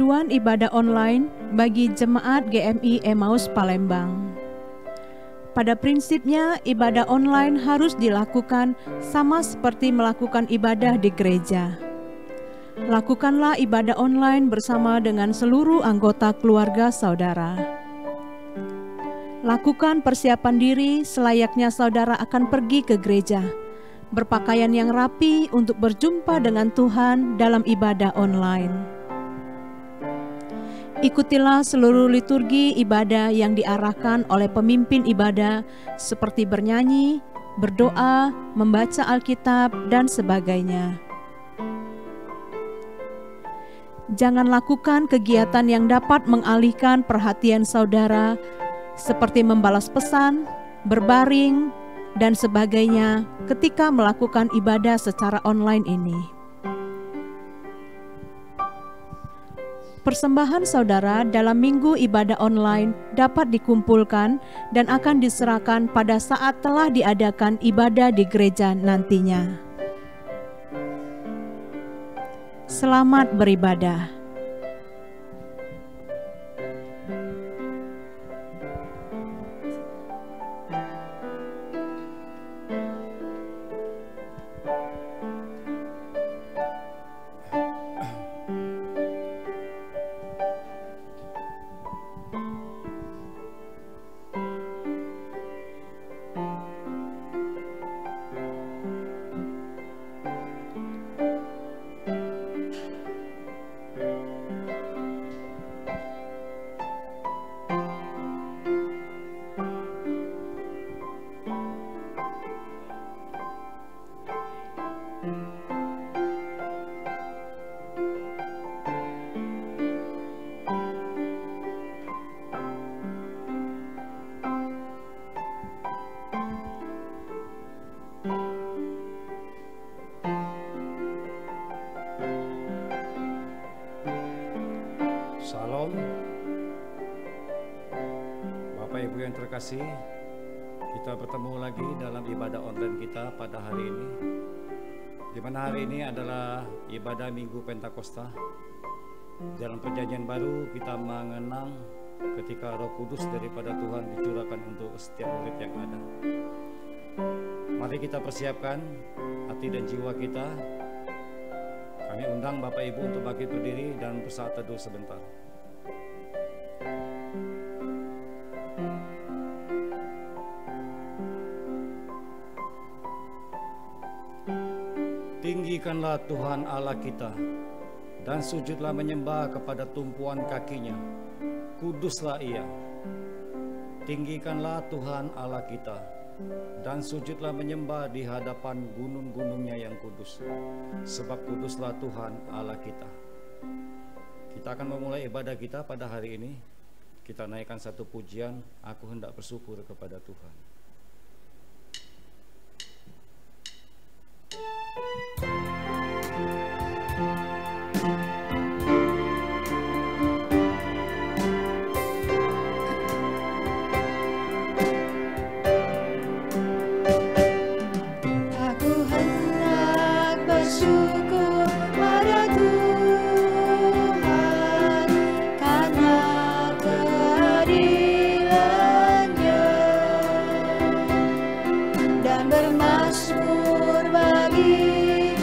Panduan ibadah online bagi jemaat GMI Emmaus Palembang. Pada prinsipnya, ibadah online harus dilakukan sama seperti melakukan ibadah di gereja. Lakukanlah ibadah online bersama dengan seluruh anggota keluarga saudara. Lakukan persiapan diri selayaknya saudara akan pergi ke gereja, berpakaian yang rapi untuk berjumpa dengan Tuhan dalam ibadah online. Ikutilah seluruh liturgi ibadah yang diarahkan oleh pemimpin ibadah seperti bernyanyi, berdoa, membaca Alkitab, dan sebagainya. Jangan lakukan kegiatan yang dapat mengalihkan perhatian saudara seperti membalas pesan, berbaring, dan sebagainya ketika melakukan ibadah secara online ini. Persembahan saudara dalam minggu ibadah online dapat dikumpulkan dan akan diserahkan pada saat telah diadakan ibadah di gereja nantinya. Selamat beribadah. Salam, Bapak Ibu yang terkasih, kita bertemu lagi dalam ibadah online kita pada hari ini, di mana hari ini adalah ibadah Minggu Pentakosta. Dalam perjanjian baru kita mengenang ketika Roh Kudus daripada Tuhan dicurahkan untuk setiap murid yang ada. Mari kita persiapkan hati dan jiwa kita. Kami undang Bapak Ibu untuk bangkit berdiri dan bersaat teduh sebentar. Tinggikanlah Tuhan Allah kita dan sujudlah menyembah kepada tumpuan kakinya. Kuduslah Ia. Tinggikanlah Tuhan Allah kita dan sujudlah menyembah di hadapan gunung-gunungnya yang kudus, sebab kuduslah Tuhan Allah kita. Kita akan memulai ibadah kita pada hari ini. Kita naikkan satu pujian, aku hendak bersyukur kepada Tuhan. Bermasmur bagi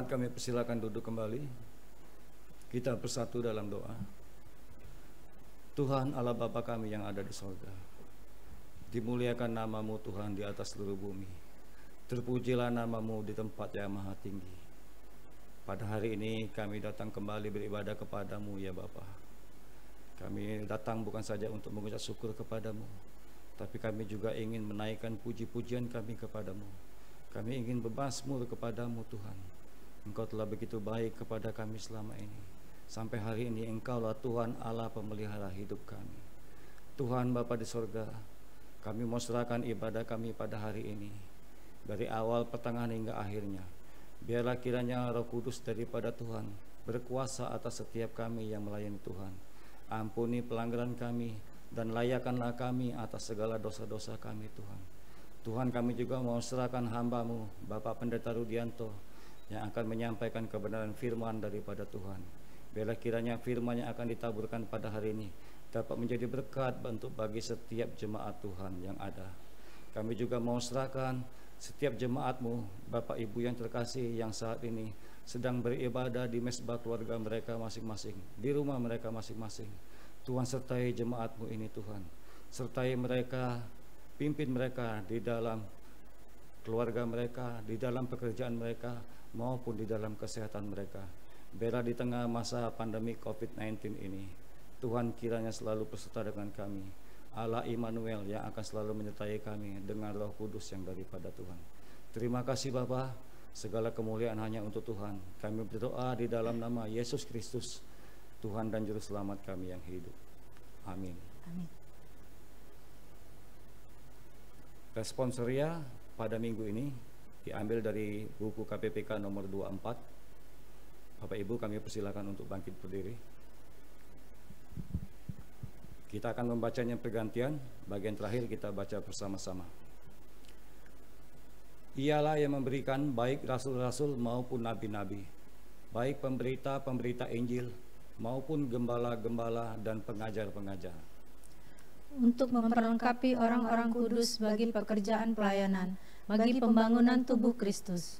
Jemaat kami persilakan duduk kembali. Kita bersatu dalam doa. Tuhan Allah Bapa kami yang ada di sorga, dimuliakan nama-Mu Tuhan di atas seluruh bumi. Terpujilah nama-Mu di tempat yang maha tinggi. Pada hari ini kami datang kembali beribadah kepadamu ya Bapa. Kami datang bukan saja untuk mengucap syukur kepadamu, tapi kami juga ingin menaikkan puji-pujian kami kepadamu. Kami ingin bermazmur kepadamu Tuhan. Engkau telah begitu baik kepada kami selama ini. Sampai hari ini Engkaulah Tuhan Allah pemelihara hidup kami. Tuhan Bapa di sorga, kami mau serahkan ibadah kami pada hari ini, dari awal, pertengahan hingga akhirnya. Biarlah kiranya Roh Kudus daripada Tuhan berkuasa atas setiap kami yang melayani Tuhan. Ampuni pelanggaran kami dan layakkanlah kami atas segala dosa-dosa kami Tuhan. Tuhan, kami juga mau serahkan hamba-Mu Bapak Pendeta Rudianto yang akan menyampaikan kebenaran firman daripada Tuhan. Biarlah kiranya firman yang akan ditaburkan pada hari ini dapat menjadi berkat untuk bagi setiap jemaat Tuhan yang ada. Kami juga mau serahkan setiap jemaat-Mu Bapak Ibu yang terkasih yang saat ini sedang beribadah di mesbah keluarga mereka masing-masing, di rumah mereka masing-masing. Tuhan, sertai jemaat-Mu ini Tuhan, sertai mereka, pimpin mereka di dalam keluarga mereka, di dalam pekerjaan mereka, maupun di dalam kesehatan mereka. Biarlah di tengah masa pandemi COVID-19 ini, Tuhan kiranya selalu beserta dengan kami. Allah Immanuel yang akan selalu menyertai kami dengan Roh Kudus yang daripada Tuhan. Terima kasih Bapa, segala kemuliaan hanya untuk Tuhan. Kami berdoa di dalam nama Yesus Kristus, Tuhan dan Juru Selamat kami yang hidup. Amin. Amin. Responsoria pada minggu ini diambil dari buku KPPK nomor 24. Bapak Ibu kami persilakan untuk bangkit berdiri. Kita akan membacanya pergantian, bagian terakhir kita baca bersama-sama. Ialah yang memberikan baik rasul-rasul maupun nabi-nabi, baik pemberita-pemberita Injil maupun gembala-gembala dan pengajar-pengajar, untuk memperlengkapi orang-orang kudus bagi pekerjaan pelayanan, bagi pembangunan tubuh Kristus.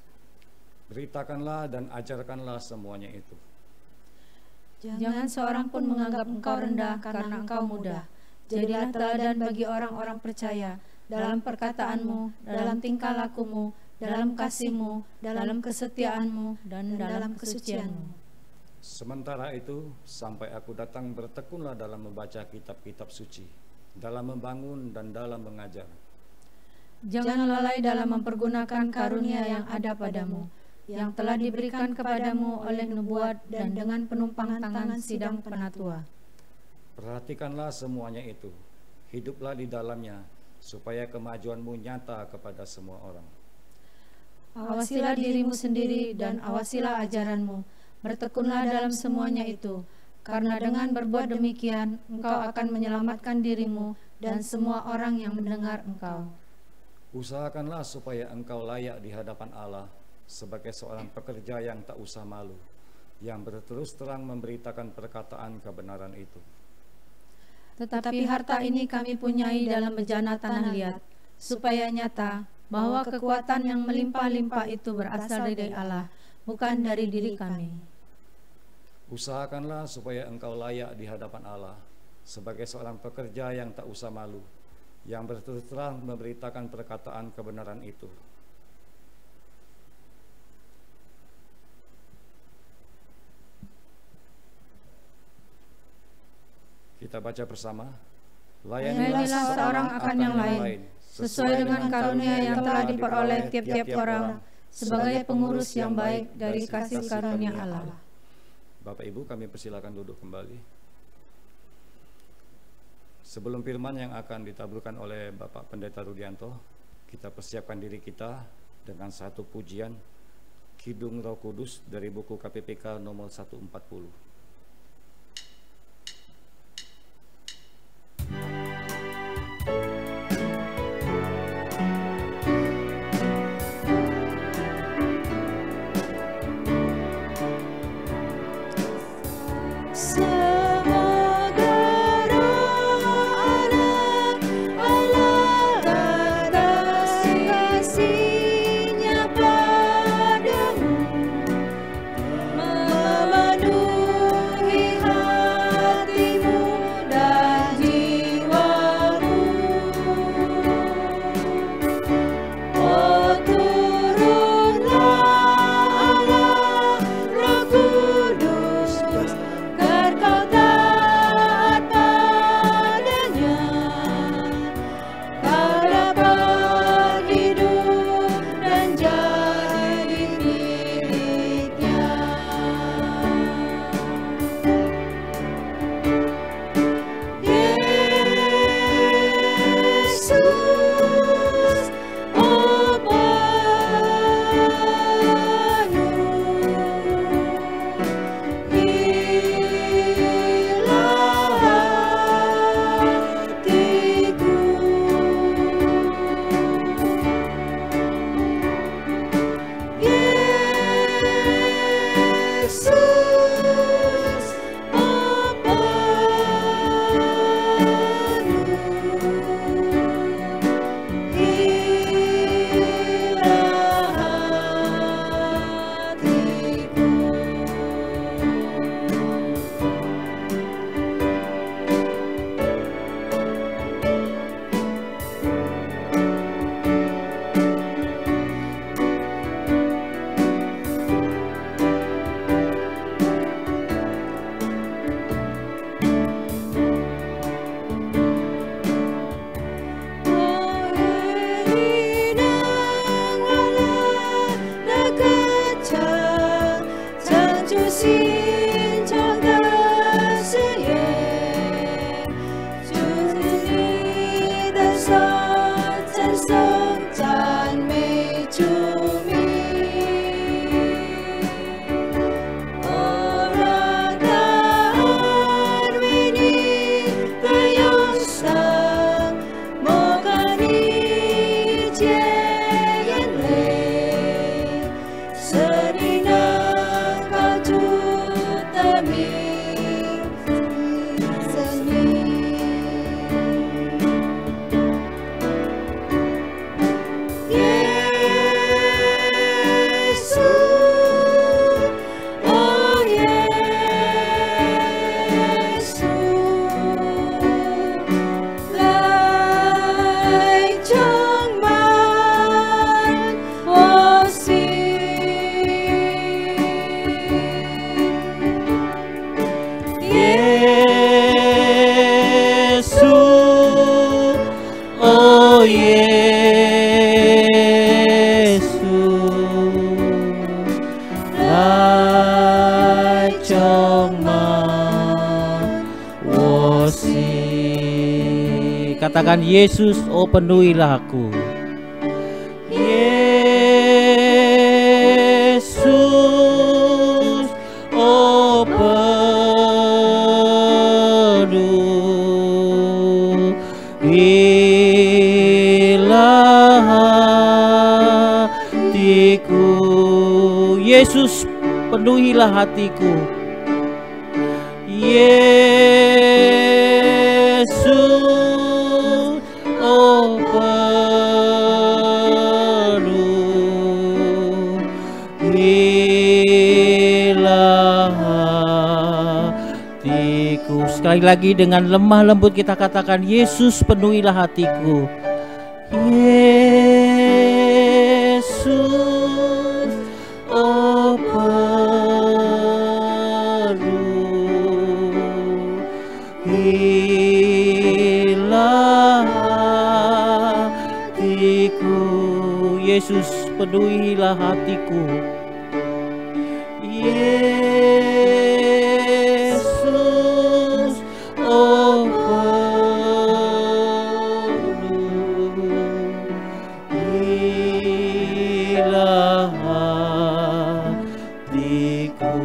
Beritakanlah dan ajarkanlah semuanya itu. Jangan seorang pun menganggap engkau rendah karena engkau muda. Jadilah teladan bagi orang-orang percaya dalam perkataanmu, dalam tingkah lakumu, dalam kasihmu, dalam kesetiaanmu, dan dalam kesucianmu. Sementara itu, sampai aku datang, bertekunlah dalam membaca kitab-kitab suci, dalam membangun dan dalam mengajar. Jangan lalai dalam mempergunakan karunia yang ada padamu, yang telah diberikan kepadamu oleh nubuat dan dengan penumpang tangan sidang penatua. Perhatikanlah semuanya itu, hiduplah di dalamnya, supaya kemajuanmu nyata kepada semua orang. Awasilah dirimu sendiri dan awasilah ajaranmu, bertekunlah dalam semuanya itu, karena dengan berbuat demikian engkau akan menyelamatkan dirimu dan semua orang yang mendengar engkau. Usahakanlah supaya engkau layak di hadapan Allah sebagai seorang pekerja yang tak usah malu, yang berterus terang memberitakan perkataan kebenaran itu. Tetapi harta ini kami punyai dalam bejana tanah liat, supaya nyata bahwa kekuatan yang melimpah-limpah itu berasal dari Allah, bukan dari diri kami. Usahakanlah supaya engkau layak di hadapan Allah sebagai seorang pekerja yang tak usah malu, yang berterus terang memberitakan perkataan kebenaran itu. Kita baca bersama. Layanilah seorang akan yang lain, sesuai dengan karunia yang telah diperoleh tiap-tiap orang, sebagai pengurus yang baik dari kasih karunia Allah. Bapak Ibu kami persilakan duduk kembali. Sebelum firman yang akan ditaburkan oleh Bapak Pendeta Rudianto, kita persiapkan diri kita dengan satu pujian Kidung Roh Kudus dari buku KPPK nomor 140. 心中的誓言，就是你的手称颂赞美主名。哦，让它安慰你的忧伤，抹干你一切眼泪，使你能靠主的名字生命。耶稣，哦耶稣，来充满我心。耶稣，哦耶稣，来充满我心。Katakan Yesus, oh penuhilah aku. Yesus, oh penuhilah hatiku. Yesus, penuhilah hatiku. Yesus, oh penuhilah hatiku. Sekali lagi dengan lemah lembut kita katakan, Yesus penuhilah hatiku. Yesus, oh penuhilah hatiku. Yesus penuhilah hatiku. Yesus, oh penuhilah hatiku.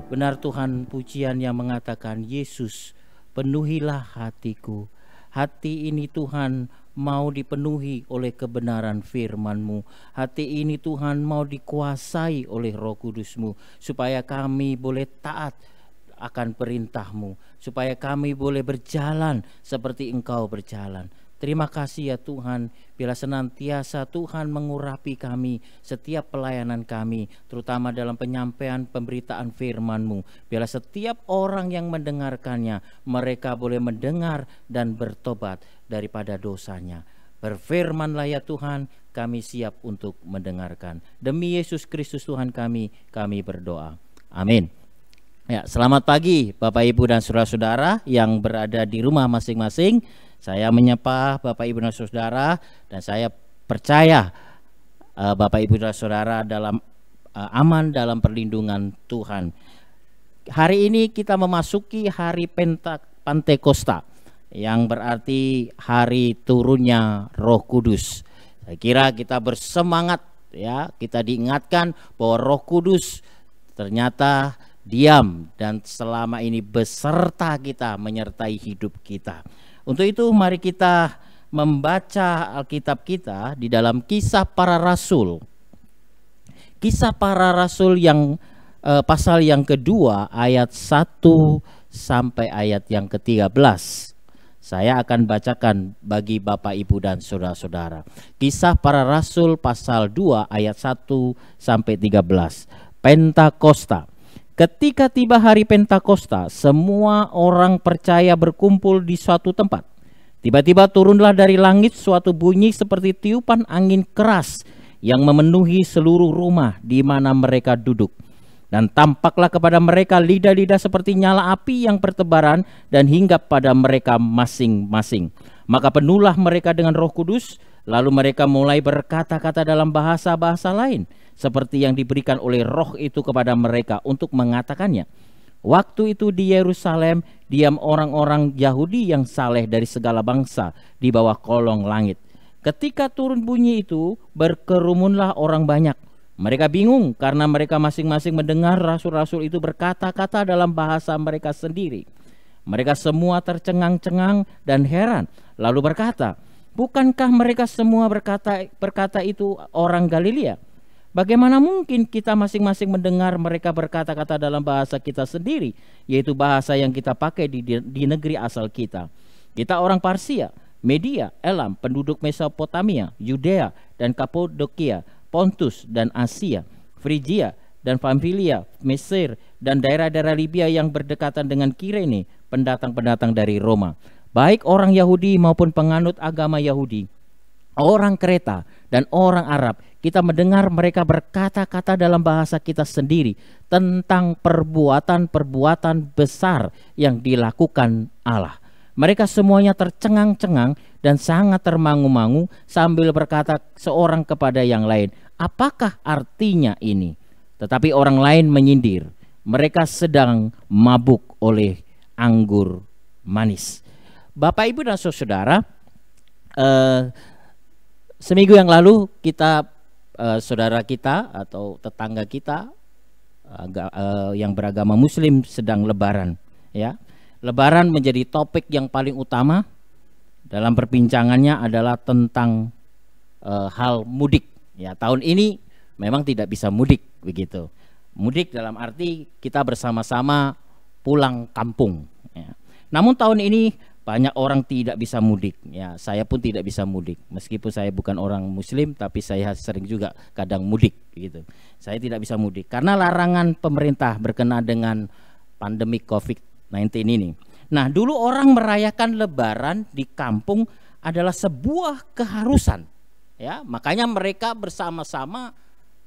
Benar Tuhan, pujian yang mengatakan, Yesus penuhilah hatiku. Hati ini Tuhan mau dipenuhi oleh kebenaran firman-Mu. Hati ini Tuhan mau dikuasai oleh Roh Kudus-Mu, supaya kami boleh taat akan perintah-Mu, supaya kami boleh berjalan seperti Engkau berjalan. Terima kasih ya Tuhan, bila senantiasa Tuhan mengurapi kami setiap pelayanan kami, terutama dalam penyampaian pemberitaan firman-Mu. Bila setiap orang yang mendengarkannya, mereka boleh mendengar dan bertobat daripada dosanya. Berfirmanlah ya Tuhan, kami siap untuk mendengarkan. Demi Yesus Kristus Tuhan kami berdoa. Amin. Ya, selamat pagi Bapak Ibu dan saudara-saudara yang berada di rumah masing-masing. Saya menyapa Bapak Ibu dan saudara, dan saya percaya Bapak Ibu dan saudara dalam aman dalam perlindungan Tuhan. Hari ini kita memasuki hari Pantekosta, yang berarti hari turunnya Roh Kudus. Saya kira kita bersemangat ya, kita diingatkan bahwa Roh Kudus ternyata diam dan selama ini beserta kita, menyertai hidup kita. Untuk itu mari kita membaca Alkitab kita di dalam Kisah Para Rasul. Kisah Para Rasul yang pasal yang kedua ayat 1 sampai ayat yang ke-13. Saya akan bacakan bagi Bapak Ibu dan saudara-saudara. Kisah Para Rasul pasal 2 ayat 1 sampai 13. Pentakosta. Ketika tiba hari Pentakosta, semua orang percaya berkumpul di suatu tempat. Tiba-tiba turunlah dari langit suatu bunyi seperti tiupan angin keras yang memenuhi seluruh rumah di mana mereka duduk. Dan tampaklah kepada mereka lidah-lidah seperti nyala api yang bertebaran dan hinggap pada mereka masing-masing. Maka penuhlah mereka dengan Roh Kudus Lalu mereka mulai berkata-kata dalam bahasa-bahasa lain, seperti yang diberikan oleh Roh itu kepada mereka untuk mengatakannya. Waktu itu di Yerusalem diam orang-orang Yahudi yang saleh dari segala bangsa di bawah kolong langit. Ketika turun bunyi itu, berkerumunlah orang banyak. Mereka bingung karena mereka masing-masing mendengar rasul-rasul itu berkata-kata dalam bahasa mereka sendiri. Mereka semua tercengang-cengang dan heran, lalu berkata, bukankah mereka semua berkata itu orang Galilea? Bagaimana mungkin kita masing-masing mendengar mereka berkata-kata dalam bahasa kita sendiri, yaitu bahasa yang kita pakai di negeri asal kita. Kita orang Parsia, Media, Elam, penduduk Mesopotamia, Yudea dan Kapadokia, Pontus dan Asia, Frigia dan Pamfilia, Mesir dan daerah-daerah Libya yang berdekatan dengan Kirene, pendatang-pendatang dari Roma, baik orang Yahudi maupun penganut agama Yahudi, orang Kreta dan orang Arab. Kita mendengar mereka berkata-kata dalam bahasa kita sendiri tentang perbuatan-perbuatan besar yang dilakukan Allah. Mereka semuanya tercengang-cengang dan sangat termangu-mangu sambil berkata seorang kepada yang lain, apakah artinya ini? Tetapi orang lain menyindir, mereka sedang mabuk oleh anggur manis. Bapak, Ibu dan Saudara, seminggu yang lalu kita saudara kita atau tetangga kita yang beragama Muslim sedang lebaran, ya. Lebaran menjadi topik yang paling utama dalam perbincangannya adalah tentang hal mudik. Ya, tahun ini memang tidak bisa mudik begitu. Mudik dalam arti kita bersama-sama pulang kampung. Ya. Namun tahun ini banyak orang tidak bisa mudik. Ya, saya pun tidak bisa mudik. Meskipun saya bukan orang Muslim, tapi saya sering juga kadang mudik gitu. Saya tidak bisa mudik karena larangan pemerintah berkenaan dengan pandemi COVID-19 ini. Nah, dulu orang merayakan Lebaran di kampung adalah sebuah keharusan. Ya, makanya mereka bersama-sama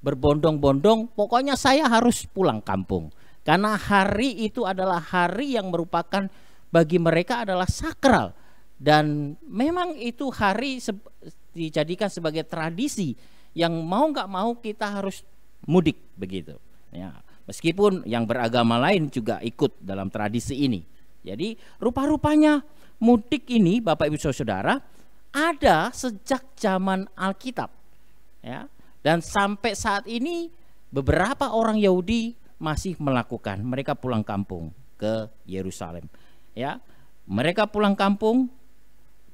berbondong-bondong, pokoknya saya harus pulang kampung. Karena hari itu adalah hari yang merupakan bagi mereka adalah sakral, dan memang itu hari dijadikan sebagai tradisi yang mau nggak mau kita harus mudik begitu. Ya, meskipun yang beragama lain juga ikut dalam tradisi ini. Jadi rupa-rupanya mudik ini, Bapak Ibu Saudara, ada sejak zaman Alkitab. Ya, dan sampai saat ini beberapa orang Yahudi masih melakukan, mereka pulang kampung ke Yerusalem. Ya, mereka pulang kampung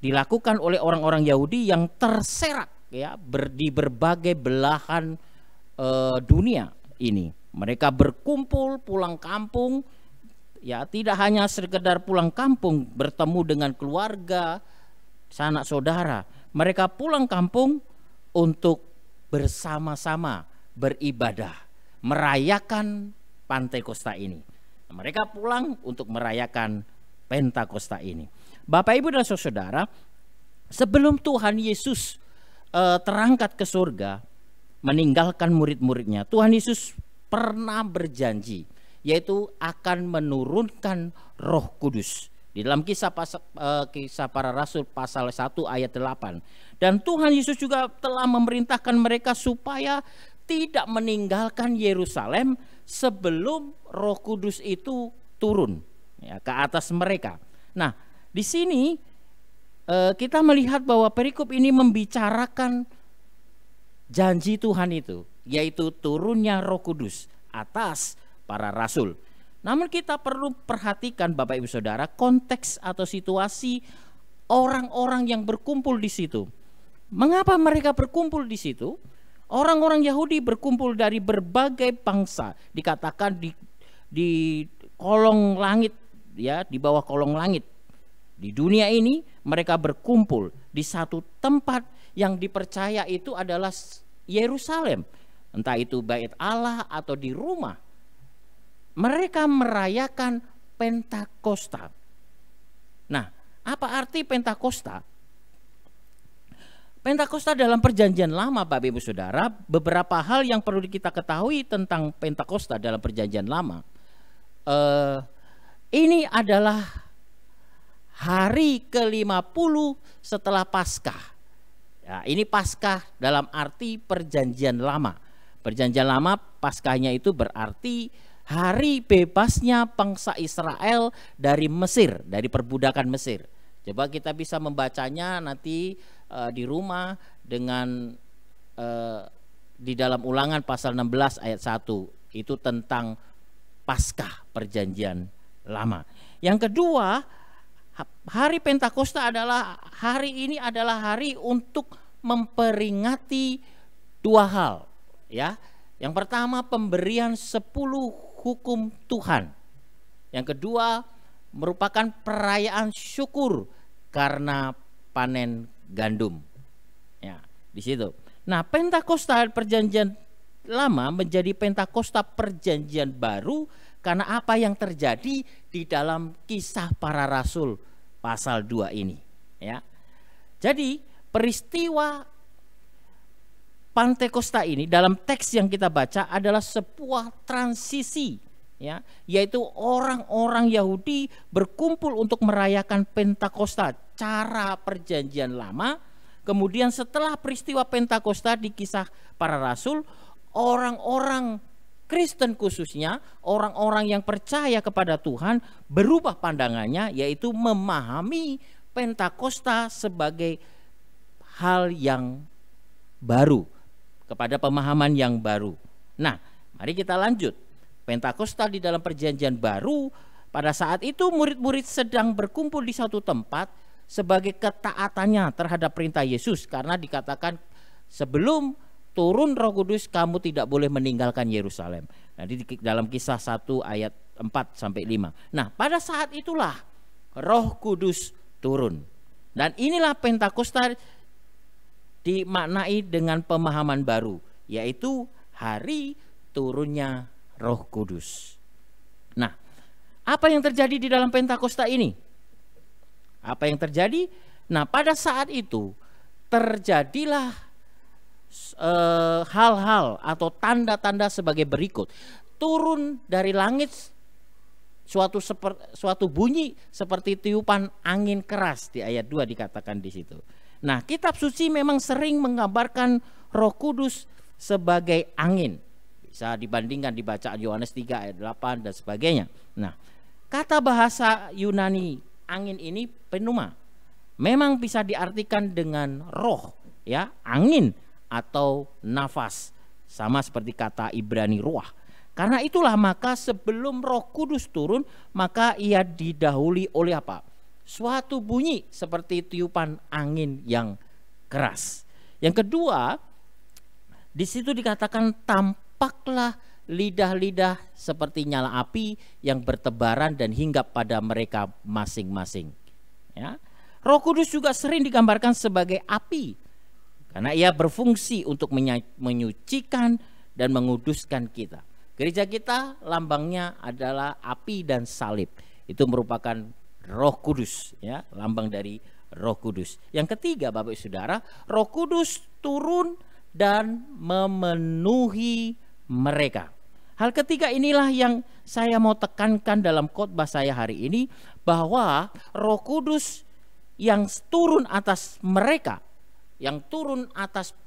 dilakukan oleh orang-orang Yahudi yang terserak ya di berbagai belahan dunia ini. Mereka berkumpul pulang kampung, ya tidak hanya sekedar pulang kampung bertemu dengan keluarga, sanak saudara. Mereka pulang kampung untuk bersama-sama beribadah, merayakan Pentakosta ini. Mereka pulang untuk merayakan Pentakosta ini. Bapak, Ibu dan Saudara, sebelum Tuhan Yesus terangkat ke surga, meninggalkan murid-muridnya, Tuhan Yesus pernah berjanji, yaitu akan menurunkan Roh Kudus. Di dalam kisah para rasul pasal 1 ayat 8. Dan Tuhan Yesus juga telah memerintahkan mereka supaya tidak meninggalkan Yerusalem sebelum Roh Kudus itu turun ya, ke atas mereka. Nah, di sini kita melihat bahwa perikop ini membicarakan janji Tuhan itu, yaitu turunnya Roh Kudus atas para rasul. Namun kita perlu perhatikan Bapak Ibu Saudara, konteks atau situasi orang-orang yang berkumpul di situ. Mengapa mereka berkumpul di situ? Orang-orang Yahudi berkumpul dari berbagai bangsa, dikatakan di kolong langit ya, di bawah kolong langit. Di dunia ini mereka berkumpul di satu tempat yang dipercaya itu adalah Yerusalem, entah itu bait Allah atau di rumah. Mereka merayakan Pentakosta. Nah, apa arti Pentakosta? Pentakosta dalam perjanjian lama, Bapak Ibu Saudara, beberapa hal yang perlu kita ketahui tentang Pentakosta dalam perjanjian lama. Ini adalah hari ke-50 setelah Paskah. Ya, ini Paskah dalam arti perjanjian lama. Perjanjian lama Paskahnya itu berarti hari bebasnya bangsa Israel dari Mesir, dari perbudakan Mesir. Coba kita bisa membacanya nanti di rumah dengan di dalam Ulangan pasal 16 ayat 1. Itu tentang Paskah perjanjian lama. Yang kedua, hari Pentakosta adalah hari untuk memperingati dua hal, ya. Yang pertama, pemberian 10 hukum Tuhan. Yang kedua, merupakan perayaan syukur karena panen gandum. Ya, di situ. Nah, Pentakosta perjanjian lama menjadi Pentakosta perjanjian baru karena apa yang terjadi di dalam Kisah Para Rasul pasal 2 ini, ya. Jadi peristiwa Pentakosta ini dalam teks yang kita baca adalah sebuah transisi, ya, yaitu orang-orang Yahudi berkumpul untuk merayakan Pentakosta cara perjanjian lama. Kemudian setelah peristiwa Pentakosta di Kisah Para Rasul, orang-orang Kristen khususnya, orang-orang yang percaya kepada Tuhan berubah pandangannya, yaitu memahami Pentakosta sebagai hal yang baru, kepada pemahaman yang baru. Nah, mari kita lanjut. Pentakosta di dalam perjanjian baru, pada saat itu murid-murid sedang berkumpul di satu tempat sebagai ketaatannya terhadap perintah Yesus, karena dikatakan sebelum turun Roh Kudus kamu tidak boleh meninggalkan Yerusalem. Nanti di dalam Kisah 1 ayat 4-5. Nah, pada saat itulah Roh Kudus turun. Dan inilah Pentakosta dimaknai dengan pemahaman baru, yaitu hari turunnya Roh Kudus. Nah, apa yang terjadi di dalam Pentakosta ini? Apa yang terjadi? Nah, pada saat itu terjadilah hal-hal atau tanda-tanda sebagai berikut. Turun dari langit suatu bunyi seperti tiupan angin keras, di ayat 2 dikatakan di situ. Nah, kitab suci memang sering menggambarkan Roh Kudus sebagai angin. Bisa dibandingkan di bacaan Yohanes 3 ayat 8 dan sebagainya. Nah, kata bahasa Yunani angin ini pneuma. Memang bisa diartikan dengan roh, ya, angin atau nafas, sama seperti kata Ibrani ruah. Karena itulah maka sebelum Roh Kudus turun, maka ia didahului oleh apa? Suatu bunyi seperti tiupan angin yang keras. Yang kedua, di situ dikatakan tampaklah lidah-lidah seperti nyala api yang bertebaran dan hinggap pada mereka masing-masing. Ya. Roh Kudus juga sering digambarkan sebagai api, karena ia berfungsi untuk menyucikan dan menguduskan kita. Gereja kita lambangnya adalah api dan salib. Itu merupakan Roh Kudus, ya, lambang dari Roh Kudus. Yang ketiga, Bapak Ibu Saudara, Roh Kudus turun dan memenuhi mereka. Hal ketiga inilah yang saya mau tekankan dalam khotbah saya hari ini, bahwa Roh Kudus yang turun atas mereka, yang turun atas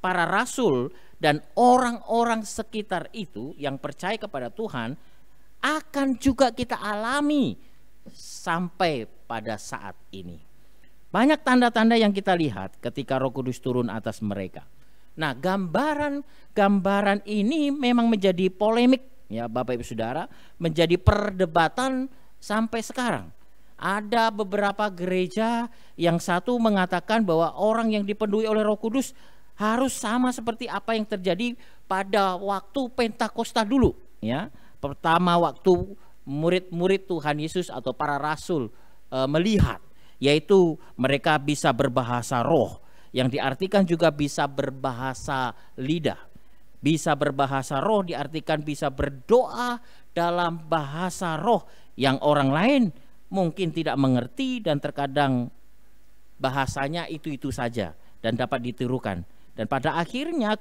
para rasul dan orang-orang sekitar itu yang percaya kepada Tuhan, akan juga kita alami sampai pada saat ini. Banyak tanda-tanda yang kita lihat ketika Roh Kudus turun atas mereka. Nah, gambaran ini memang menjadi polemik, ya Bapak Ibu Saudara, menjadi perdebatan sampai sekarang. Ada beberapa gereja yang satu mengatakan bahwa orang yang dipenuhi oleh Roh Kudus harus sama seperti apa yang terjadi pada waktu Pentakosta dulu, ya. Pertama waktu murid-murid Tuhan Yesus atau para rasul melihat, yaitu mereka bisa berbahasa roh, yang diartikan juga bisa berbahasa lidah. Bisa berbahasa roh diartikan bisa berdoa dalam bahasa roh yang orang lain mungkin tidak mengerti, dan terkadang bahasanya itu-itu saja dan dapat ditirukan. Dan pada akhirnya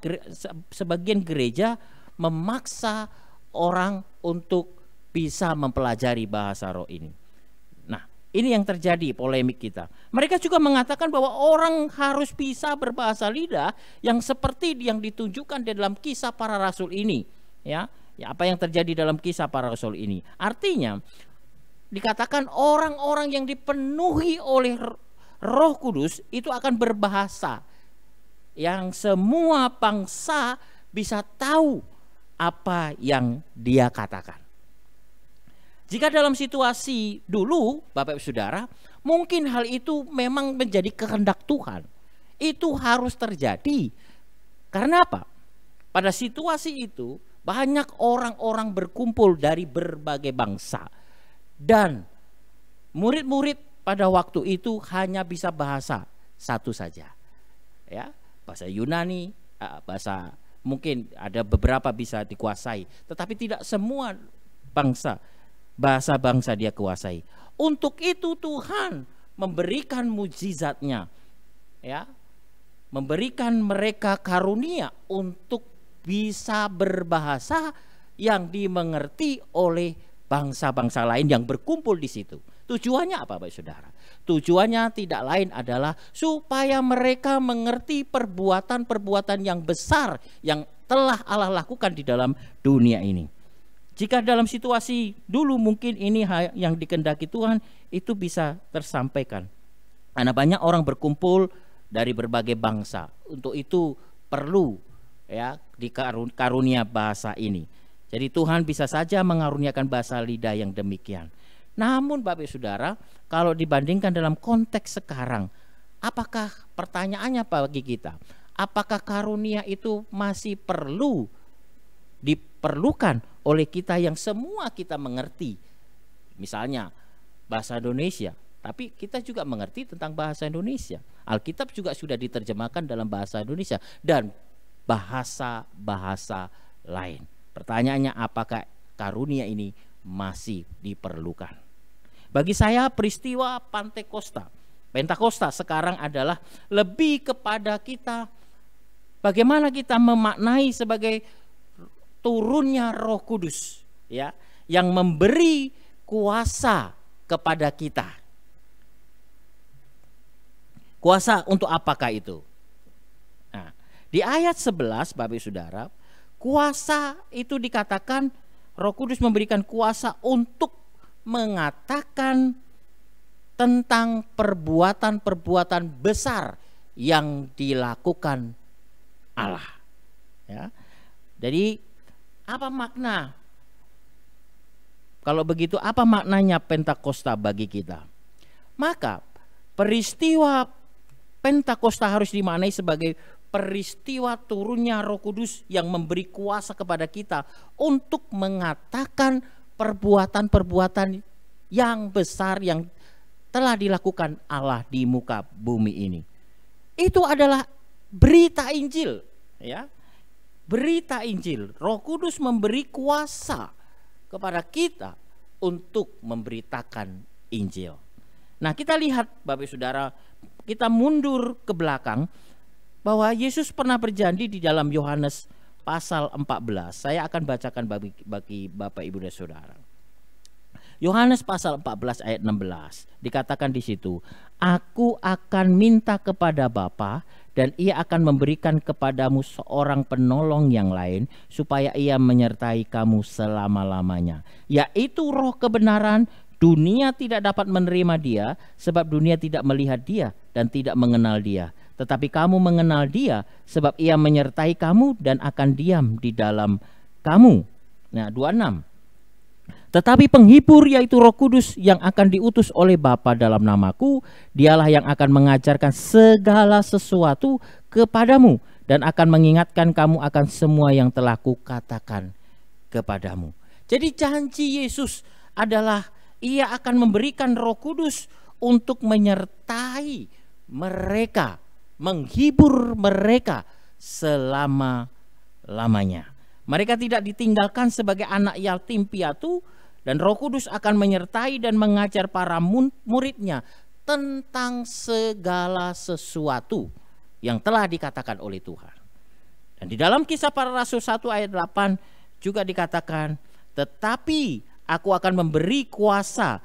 sebagian gereja memaksa orang untuk bisa mempelajari bahasa roh ini. Nah, Ini yang terjadi polemik kita. Mereka juga mengatakan bahwa orang harus bisa berbahasa lidah yang seperti yang ditunjukkan di dalam Kisah Para Rasul ini. Ya, apa yang terjadi dalam Kisah Para Rasul ini. Artinya dikatakan orang-orang yang dipenuhi oleh Roh Kudus itu akan berbahasa yang semua bangsa bisa tahu apa yang dia katakan. Jika dalam situasi dulu, Bapak Ibu Saudara, mungkin hal itu memang menjadi kehendak Tuhan. Itu harus terjadi. Karena apa? Pada situasi itu banyak orang-orang berkumpul dari berbagai bangsa. Dan murid-murid pada waktu itu hanya bisa bahasa satu saja. Ya, bahasa Yunani, bahasa mungkin ada beberapa bisa dikuasai, tetapi tidak semua bahasa-bangsa dia kuasai. Untuk itu Tuhan memberikan mujizatnya, ya, memberikan mereka karunia untuk bisa berbahasa yang dimengerti oleh bangsa-bangsa lain yang berkumpul di situ. Tujuannya apa, Bapak Saudara? Tujuannya tidak lain adalah supaya mereka mengerti perbuatan-perbuatan yang besar yang telah Allah lakukan di dalam dunia ini. Jika dalam situasi dulu mungkin ini yang dikehendaki Tuhan, itu bisa tersampaikan. Karena banyak orang berkumpul dari berbagai bangsa. Untuk itu perlu ya karunia bahasa ini. Jadi Tuhan bisa saja mengaruniakan bahasa lidah yang demikian. Namun Bapak Saudara, kalau dibandingkan dalam konteks sekarang, apakah pertanyaannya bagi kita? Apakah karunia itu masih diperlukan oleh kita yang semua kita mengerti? Misalnya bahasa Indonesia, tapi kita juga mengerti tentang bahasa Indonesia. Alkitab juga sudah diterjemahkan dalam bahasa Indonesia dan bahasa-bahasa lain. Pertanyaannya, apakah karunia ini masih diperlukan? Bagi saya peristiwa Pentakosta sekarang adalah lebih kepada kita bagaimana kita memaknai sebagai turunnya Roh Kudus, ya, yang memberi kuasa kepada kita. Kuasa untuk apakah itu? Nah, di ayat 11 Bapak Saudara, kuasa itu dikatakan Roh Kudus memberikan kuasa untuk mengatakan tentang perbuatan-perbuatan besar yang dilakukan Allah. Ya. Jadi apa makna? Kalau begitu apa maknanya Pentakosta bagi kita? Maka peristiwa Pentakosta harus dimaknai sebagai peristiwa turunnya Roh Kudus yang memberi kuasa kepada kita untuk mengatakan perbuatan-perbuatan yang besar yang telah dilakukan Allah di muka bumi ini. Itu adalah berita Injil, ya. Berita Injil. Roh Kudus memberi kuasa kepada kita untuk memberitakan Injil. Nah, kita lihat Bapak Saudara, kita mundur ke belakang bahwa Yesus pernah berjanji di dalam Yohanes pasal 14. Saya akan bacakan bagi Bapak Ibu dan Saudara. Yohanes pasal 14 ayat 16. Dikatakan di situ, "Aku akan minta kepada Bapa dan Ia akan memberikan kepadamu seorang penolong yang lain supaya Ia menyertai kamu selama-lamanya, yaitu Roh kebenaran. Dunia tidak dapat menerima Dia sebab dunia tidak melihat Dia dan tidak mengenal Dia. Tetapi kamu mengenal Dia sebab Ia menyertai kamu dan akan diam di dalam kamu." Nah, 26. "Tetapi penghibur yaitu Roh Kudus yang akan diutus oleh Bapa dalam namaku, Dialah yang akan mengajarkan segala sesuatu kepadamu dan akan mengingatkan kamu akan semua yang telah kukatakan kepadamu." Jadi janji Yesus adalah Ia akan memberikan Roh Kudus untuk menyertai mereka, menghibur mereka selama-lamanya. Mereka tidak ditinggalkan sebagai anak yatim piatu, dan Roh Kudus akan menyertai dan mengajar para muridnya tentang segala sesuatu yang telah dikatakan oleh Tuhan. Dan di dalam Kisah Para Rasul 1 ayat 8 juga dikatakan, "Tetapi aku akan memberi kuasa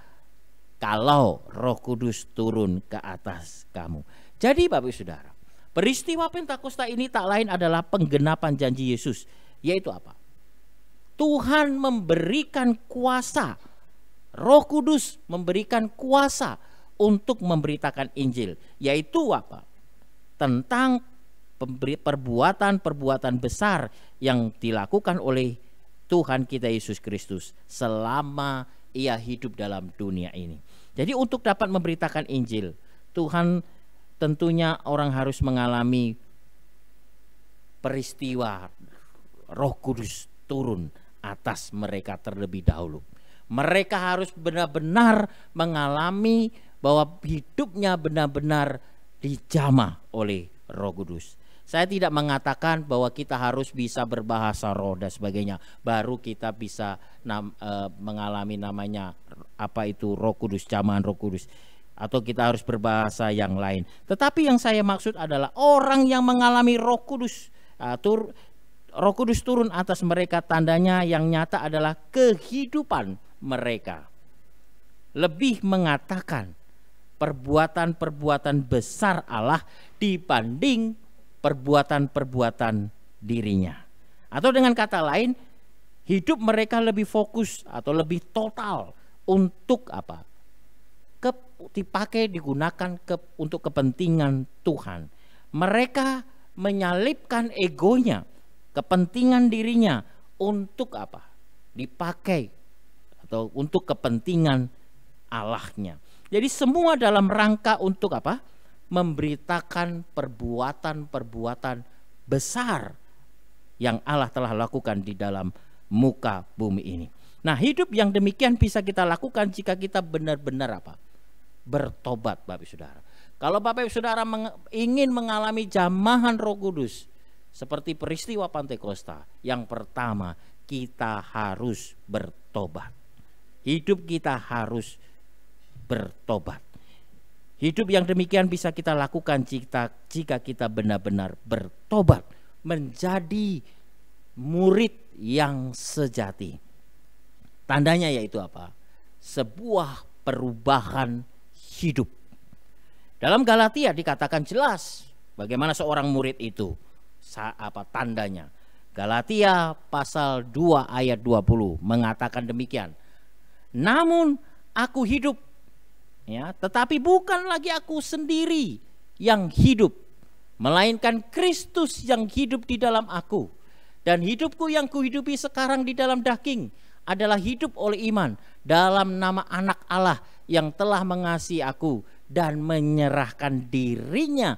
kalau Roh Kudus turun ke atas kamu. Jadi Bapak Ibu Saudara, peristiwa Pentakosta ini tak lain adalah penggenapan janji Yesus, yaitu apa? Tuhan memberikan kuasa, Roh Kudus memberikan kuasa untuk memberitakan Injil, yaitu apa? Tentang perbuatan-perbuatan besar yang dilakukan oleh Tuhan kita Yesus Kristus selama Ia hidup dalam dunia ini. Jadi untuk dapat memberitakan Injil, Tuhan tentunya orang harus mengalami peristiwa Roh Kudus turun atas mereka terlebih dahulu. Mereka harus benar-benar mengalami bahwa hidupnya benar-benar dijamah oleh Roh Kudus. Saya tidak mengatakan bahwa kita harus bisa berbahasa roh dan sebagainya, baru kita bisa mengalami namanya apa itu Roh Kudus, jamahan Roh Kudus, atau kita harus berbahasa yang lain. Tetapi yang saya maksud adalah orang yang mengalami Roh Kudus, Roh Kudus turun atas mereka, tandanya yang nyata adalah kehidupan mereka lebih mengatakan perbuatan-perbuatan besar Allah dibanding perbuatan-perbuatan dirinya. Atau dengan kata lain, hidup mereka lebih fokus atau lebih total untuk apa? Digunakan untuk kepentingan Tuhan. Mereka menyalipkan egonya, kepentingan dirinya untuk apa? Dipakai atau untuk kepentingan Allahnya. Jadi semua dalam rangka untuk apa? Memberitakan perbuatan-perbuatan besar yang Allah telah lakukan di dalam muka bumi ini. Nah, hidup yang demikian bisa kita lakukan jika kita benar-benar apa? Bertobat, Bapak Ibu Saudara. Kalau Bapak Ibu Saudara ingin mengalami jamahan Roh Kudus seperti peristiwa Pentakosta, yang pertama kita harus bertobat. Hidup kita harus bertobat. Hidup yang demikian bisa kita lakukan jika kita benar-benar bertobat menjadi murid yang sejati. Tandanya yaitu apa? Sebuah perubahan hidup. Dalam Galatia dikatakan jelas bagaimana seorang murid itu, apa tandanya. Galatia pasal 2 ayat 20 mengatakan demikian. Namun aku hidup, ya, tetapi bukan lagi aku sendiri yang hidup, melainkan Kristus yang hidup di dalam aku. Dan hidupku yang kuhidupi sekarang di dalam daging adalah hidup oleh iman dalam nama Anak Allah yang telah mengasihi aku dan menyerahkan dirinya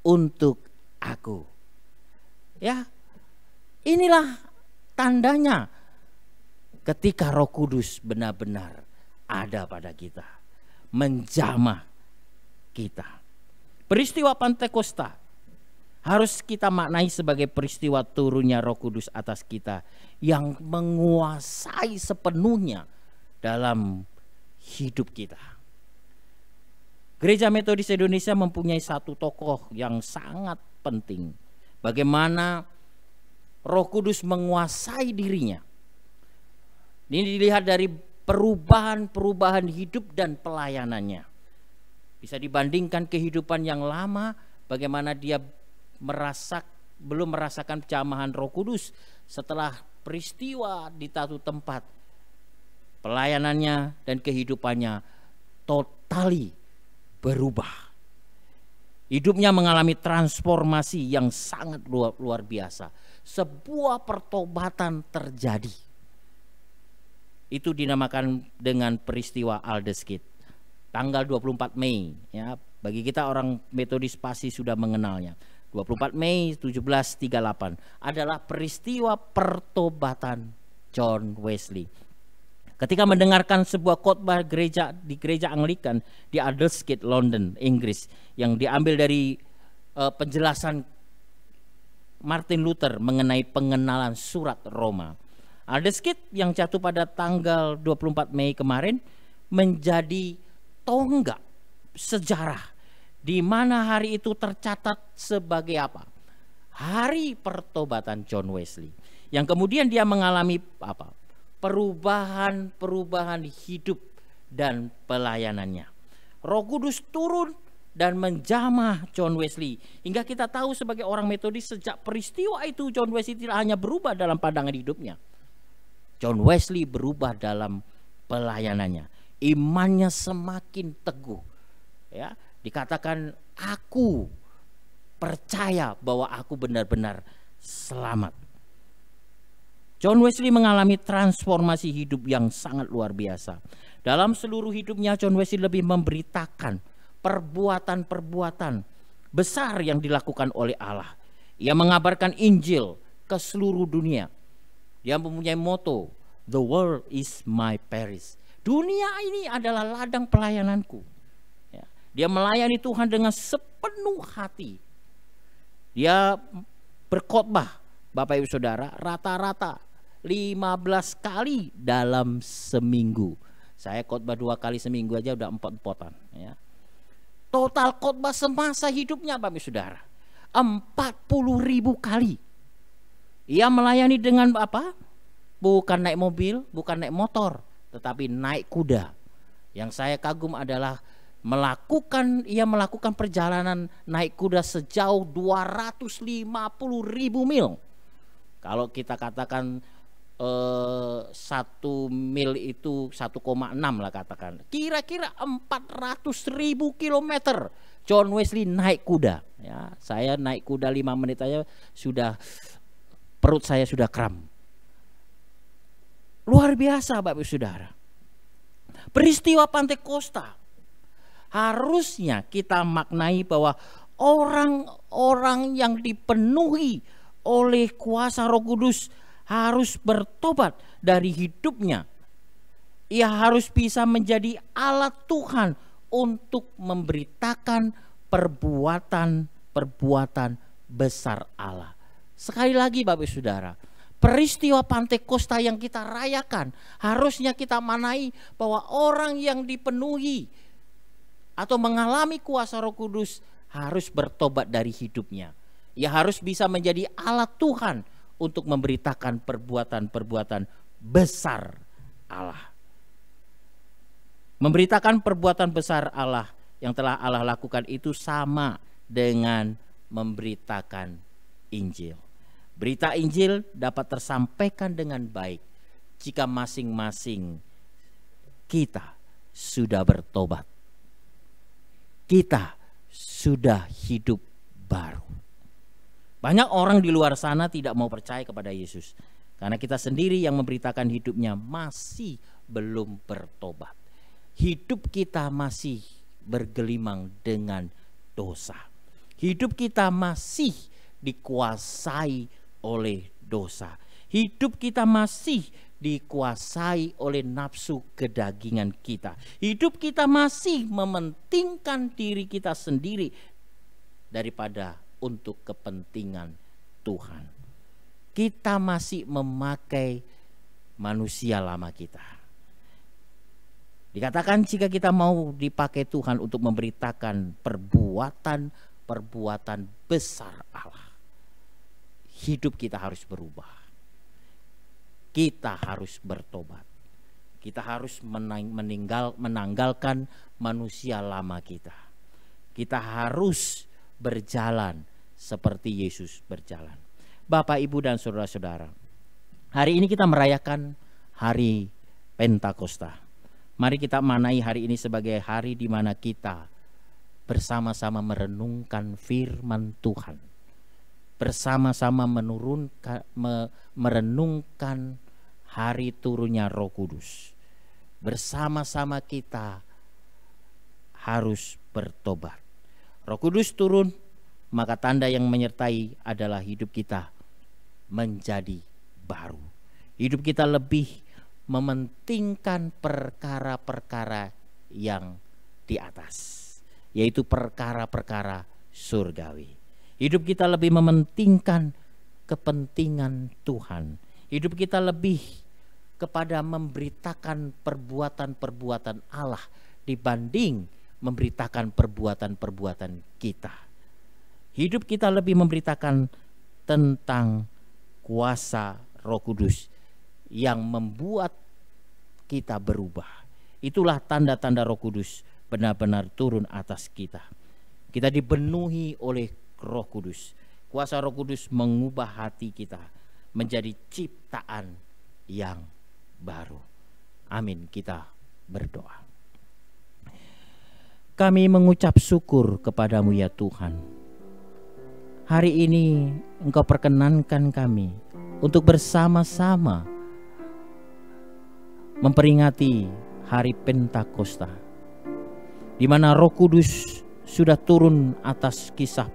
untuk aku. Ya, inilah tandanya ketika Roh Kudus benar-benar ada pada kita, menjamah kita. Peristiwa Pentakosta harus kita maknai sebagai peristiwa turunnya Roh Kudus atas kita yang menguasai sepenuhnya dalam hidup kita. Gereja Metodis Indonesia mempunyai satu tokoh yang sangat penting. Bagaimana Roh Kudus menguasai dirinya. Ini dilihat dari perubahan-perubahan hidup dan pelayanannya. Bisa dibandingkan kehidupan yang lama, bagaimana dia belum merasakan jamahan Roh Kudus. Setelah peristiwa di satu tempat, pelayanannya dan kehidupannya totali berubah. Hidupnya mengalami transformasi yang sangat luar biasa. Sebuah pertobatan terjadi. Itu dinamakan dengan peristiwa Aldeskit. Tanggal 24 Mei, ya, bagi kita orang Metodis pasti sudah mengenalnya. 24 Mei 1738 adalah peristiwa pertobatan John Wesley. Ketika mendengarkan sebuah khotbah di gereja Anglikan di Aldersgate, London, Inggris, yang diambil dari penjelasan Martin Luther mengenai pengenalan surat Roma. Aldersgate yang jatuh pada tanggal 24 Mei kemarin menjadi tonggak sejarah di mana hari itu tercatat sebagai apa? Hari pertobatan John Wesley. Yang kemudian dia mengalami apa? Perubahan hidup dan pelayanannya. Roh Kudus turun dan menjamah John Wesley, hingga kita tahu sebagai orang Metodis sejak peristiwa itu John Wesley tidak hanya berubah dalam pandangan hidupnya. John Wesley berubah dalam pelayanannya. Imannya semakin teguh. Ya, dikatakan aku percaya bahwa aku benar-benar selamat. John Wesley mengalami transformasi hidup yang sangat luar biasa. Dalam seluruh hidupnya John Wesley lebih memberitakan perbuatan-perbuatan besar yang dilakukan oleh Allah. Ia mengabarkan Injil ke seluruh dunia. Dia mempunyai moto, "The world is my parish." Dunia ini adalah ladang pelayananku. Ya, dia melayani Tuhan dengan sepenuh hati. Dia berkhotbah, Bapak Ibu Saudara, rata-rata 15 kali dalam seminggu. Saya khotbah 2 kali seminggu aja udah 4-4-an. Ya. Total khotbah semasa hidupnya, Bapak Ibu Saudara, 40.000 kali. Ia melayani dengan apa? Bukan naik mobil, bukan naik motor, tetapi naik kuda. Yang saya kagum adalah ia melakukan perjalanan naik kuda sejauh 250.000 mil. Kalau kita katakan 1 mil itu 1,6 lah katakan. Kira-kira 400.000 kilometer John Wesley naik kuda. Ya, saya naik kuda 5 menit aja perut saya sudah kram. Luar biasa Bapak Ibu Saudara. Peristiwa Pantekosta harusnya kita maknai bahwa orang-orang yang dipenuhi oleh kuasa Roh Kudus harus bertobat dari hidupnya. Ia harus bisa menjadi alat Tuhan untuk memberitakan perbuatan-perbuatan besar Allah. Sekali lagi Bapak Saudara, peristiwa Pantekosta yang kita rayakan harusnya kita manai bahwa orang yang dipenuhi atau mengalami kuasa Roh Kudus harus bertobat dari hidupnya. Ia harus bisa menjadi alat Tuhan untuk memberitakan perbuatan-perbuatan besar Allah. Memberitakan perbuatan besar Allah yang telah Allah lakukan itu sama dengan memberitakan Injil. Berita Injil dapat tersampaikan dengan baik jika masing-masing kita sudah bertobat. Kita sudah hidup baru. Banyak orang di luar sana tidak mau percaya kepada Yesus karena kita sendiri yang memberitakan hidupnya masih belum bertobat. Hidup kita masih bergelimang dengan dosa. Hidup kita masih dikuasai oleh dosa. Hidup kita masih dikuasai oleh nafsu kedagingan kita. Hidup kita masih mementingkan diri kita sendiri daripada untuk kepentingan Tuhan. Kita masih memakai manusia lama kita. Dikatakan jika kita mau dipakai Tuhan untuk memberitakan perbuatan besar Allah, hidup kita harus berubah. Kita harus bertobat. Kita harus menanggalkan manusia lama kita. Kita harus berjalan seperti Yesus berjalan. Bapak, Ibu, dan saudara-saudara, hari ini kita merayakan hari Pentakosta. Mari kita manai hari ini sebagai hari di mana kita bersama-sama merenungkan firman Tuhan, bersama-sama merenungkan hari turunnya Roh Kudus. Bersama-sama kita harus bertobat. Roh Kudus turun, maka tanda yang menyertai adalah hidup kita menjadi baru. Hidup kita lebih mementingkan perkara-perkara yang di atas, yaitu perkara-perkara surgawi. Hidup kita lebih mementingkan kepentingan Tuhan. Hidup kita lebih kepada memberitakan perbuatan-perbuatan Allah dibanding memberitakan perbuatan-perbuatan kita. Hidup kita lebih memberitakan tentang kuasa Roh Kudus yang membuat kita berubah, Itulah tanda-tanda Roh Kudus benar-benar turun atas kita. Kita dipenuhi oleh Roh Kudus. Kuasa Roh Kudus mengubah hati kita menjadi ciptaan yang baru. Amin. Kita berdoa. Kami mengucap syukur kepadamu ya Tuhan. Hari ini Engkau perkenankan kami untuk bersama-sama memperingati hari Pentakosta, di mana Roh Kudus sudah turun atas kisah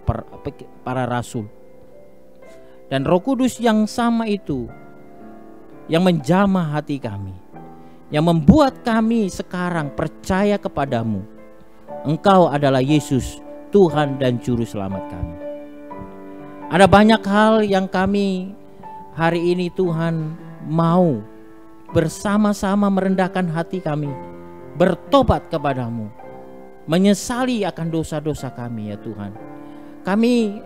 para rasul. Dan Roh Kudus yang sama itu yang menjamah hati kami, yang membuat kami sekarang percaya kepadamu. Engkau adalah Yesus, Tuhan dan Juru Selamat kami. Ada banyak hal yang kami hari ini Tuhan mau bersama-sama merendahkan hati kami, bertobat kepadamu, menyesali akan dosa-dosa kami ya Tuhan. Kami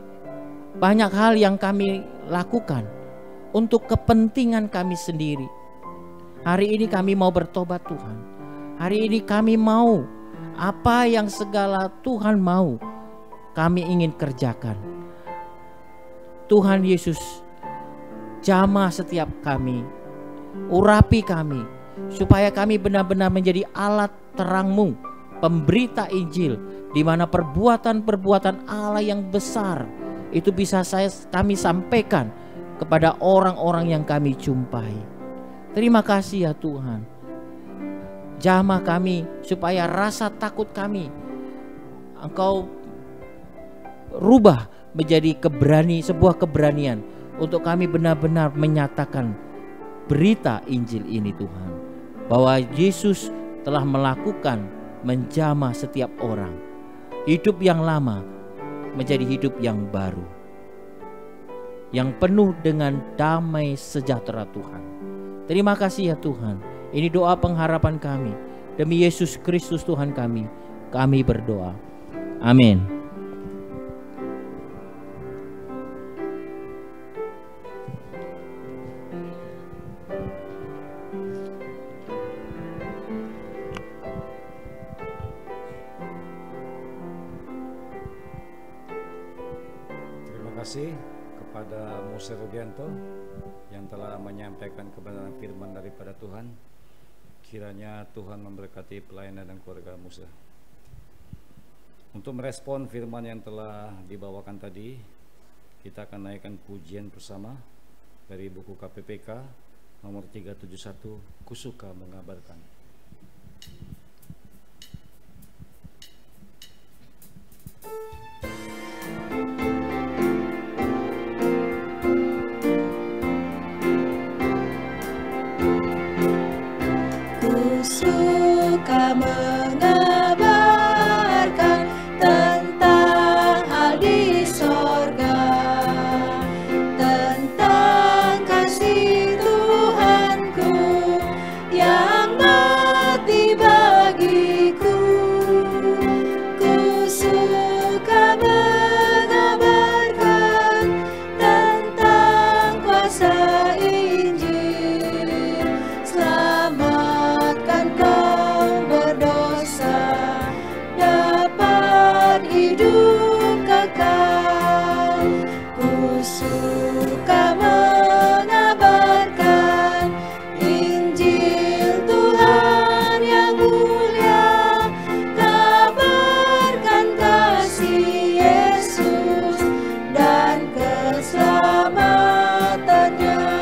banyak hal yang kami lakukan untuk kepentingan kami sendiri. Hari ini kami mau bertobat Tuhan. Hari ini kami mau apa yang segala Tuhan mau, kami ingin kerjakan. Tuhan Yesus, jamah setiap kami, urapi kami, supaya kami benar-benar menjadi alat terang-Mu, pemberita Injil, di mana perbuatan-perbuatan Allah yang besar itu bisa kami sampaikan kepada orang-orang yang kami jumpai. Terima kasih ya Tuhan. Jamah kami supaya rasa takut kami Engkau rubah menjadi sebuah keberanian untuk kami benar-benar menyatakan berita Injil ini Tuhan, bahwa Yesus telah melakukan menjamah setiap orang. Hidup yang lama menjadi hidup yang baru, yang penuh dengan damai sejahtera Tuhan. Terima kasih ya Tuhan. Ini doa pengharapan kami. Demi Yesus Kristus Tuhan kami berdoa. Amin. Terima kasih kepada Musa Rubianto yang telah menyampaikan kebenaran firman daripada Tuhan. Kiranya Tuhan memberkati pelayanan dan keluarga Musa. Untuk merespon firman yang telah dibawakan tadi, kita akan naikkan pujian bersama dari buku KPPK nomor 371, Kusuka Mengabarkan. Suka mengabarkan tentang hal di sorga, tentang kasih Tuhanku yang mati bagiku. Ku suka mengabarkan tentang kuasa Injil. Selamatkan kau berdosa, dapat hidup kekal. Ku suka mengabarkan Injil Tuhan yang mulia, kabarkan kasih Yesus dan keselamatannya.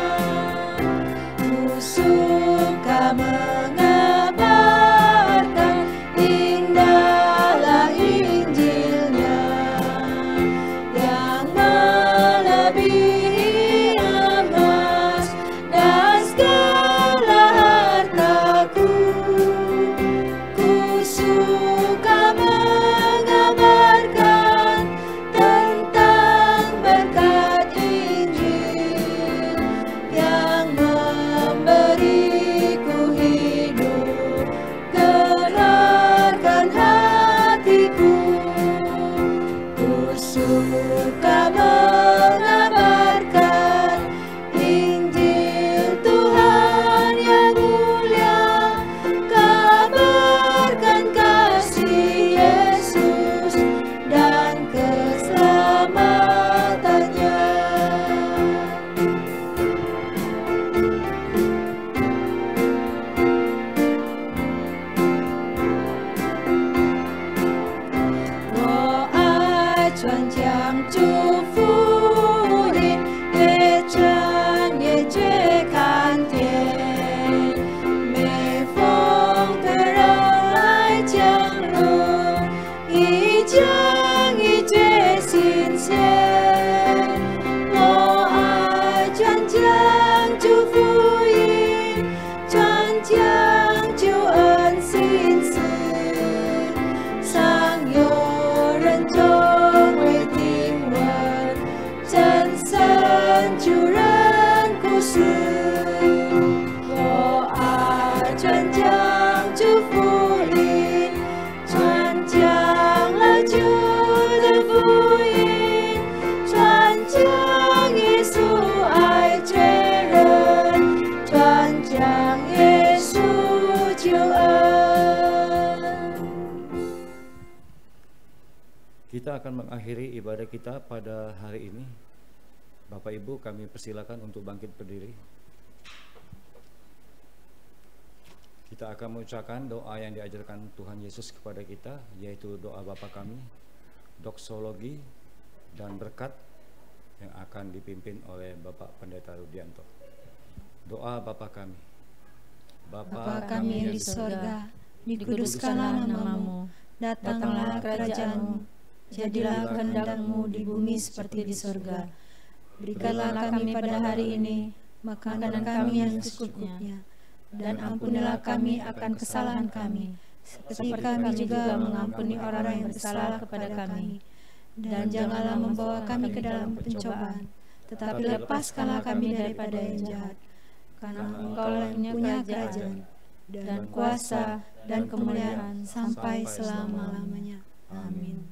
Ku suka mengabarkan indahlah Injilnya yang melebihi emas dan segala hartaku. Ku suka mengabarkan tentang berkat Injil yang memberiku hidup. Kita akan mengakhiri ibadah kita pada hari ini. Bapak Ibu, kami persilakan untuk bangkit berdiri. Kita akan mengucapkan doa yang diajarkan Tuhan Yesus kepada kita, yaitu doa Bapa kami, doksologi dan berkat yang akan dipimpin oleh Bapak Pendeta Rudianto. Doa Bapa kami. Bapa kami yang di surga, dikuduskanlah namamu, datanglah kerajaanmu, jadilah kehendak-Mu di bumi seperti di surga. Berikanlah kami pada hari ini makanan kami yang secukupnya, dan ampunilah kami akan kesalahan kami, seperti kami juga mengampuni orang yang bersalah kepada kami. Dan janganlah membawa kami ke dalam pencobaan, tetapi lepaskanlah kami daripada yang jahat. Karena Engkau-lah yang punya kerajaan, dan kuasa, dan kemuliaan sampai selama-lamanya. Amin.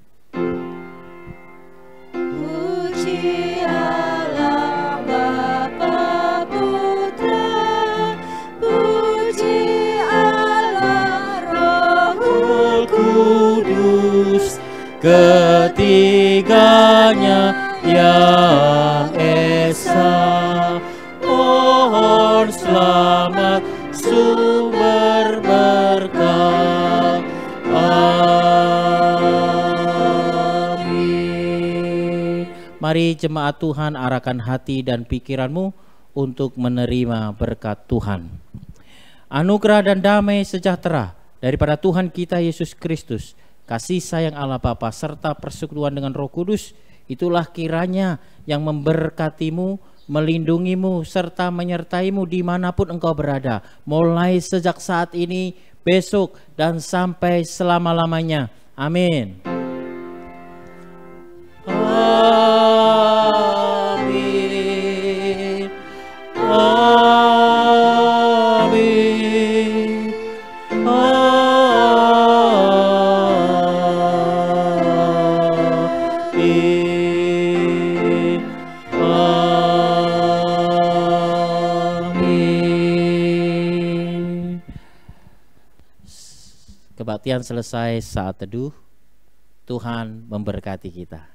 Puji Allah Bapa Putra, puji Allah Roh Kudus, ketiganya yang esa. Mohon selamat sumber berkah. Amin. Mari jemaat Tuhan arahkan hati dan pikiranmu untuk menerima berkat Tuhan. Anugerah dan damai sejahtera daripada Tuhan kita Yesus Kristus, kasih sayang Allah Bapa serta persekutuan dengan Roh Kudus, itulah kiranya yang memberkatimu, melindungimu, serta menyertaimu dimanapun engkau berada, mulai sejak saat ini, besok, dan sampai selama-lamanya. Amin. Amin. Amin. Kebaktian selesai, saat teduh. Tuhan memberkati kita.